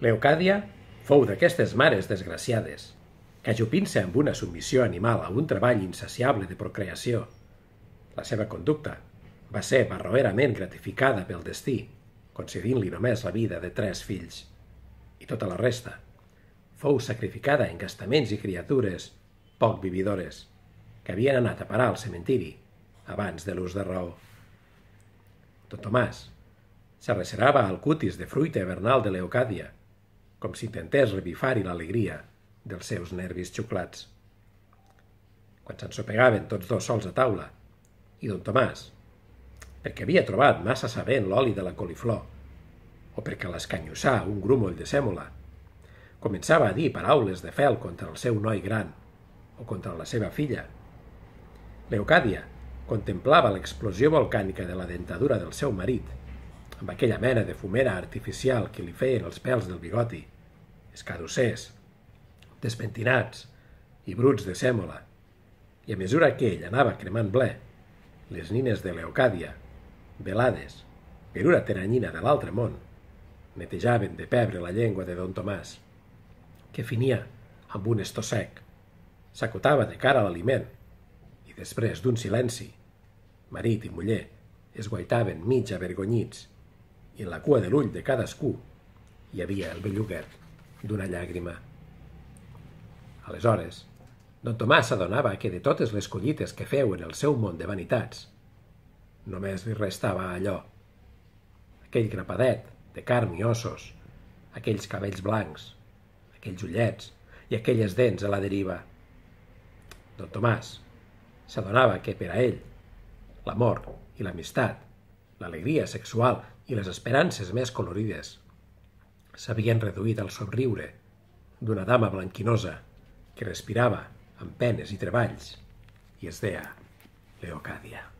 Leocàdia fou d'aquestes mares desgraciades, que ajupint-se amb una submissió animal a un treball insaciable de procreació. La seva conducta va ser barroerament gratificada pel destí, concedint-li només la vida de 3 fills, i tota la resta fou sacrificada en gastaments i criatures poc vividores, que havien anat a parar al cementiri abans de l'ús de raó. Don Tomàs s'arrecerava al cutis de fruita hivernal de Leocàdia, com si intentés revifar-hi l'alegria dels seus nervis xuclats. Quan s'ensopegaven tots dos sols a taula, i don Tomàs, perquè havia trobat massa sabent l'oli de la coliflor, o perquè l'escanyussà un grúmoll de sèmola, començava a dir paraules de fel contra el seu noi gran o contra la seva filla. Leocàdia contemplava l'explosió volcànica de la dentadura del seu marit, amb aquella mena de fumera artificial que li feien els pèls del bigoti, escadussers, despentinats i bruts de sèmola, i a mesura que ell anava cremant ble, les nines de Leocàdia, velades per una teranyina de l'altre món, netejaven de pebre la llengua de don Tomàs, que finia amb un estó sec, s'acotava de cara a l'aliment, i després d'un silenci, marit i muller es guaitaven mig avergonyits, i en la cua de l'ull de cadascú hi havia el belluguet d'una llàgrima. Aleshores, don Tomàs s'adonava que de totes les collites que feu en el seu món de vanitats, només li restava allò, aquell grapadet de carn i ossos, aquells cabells blancs, aquells ullets i aquelles dents a la deriva. Don Tomàs s'adonava que per a ell l'amor i l'amistat, l'alegria sexual i les esperances més colorides s'havien reduït al somriure d'una dama blanquinosa que respirava amb penes i treballs i es deia Leocàdia.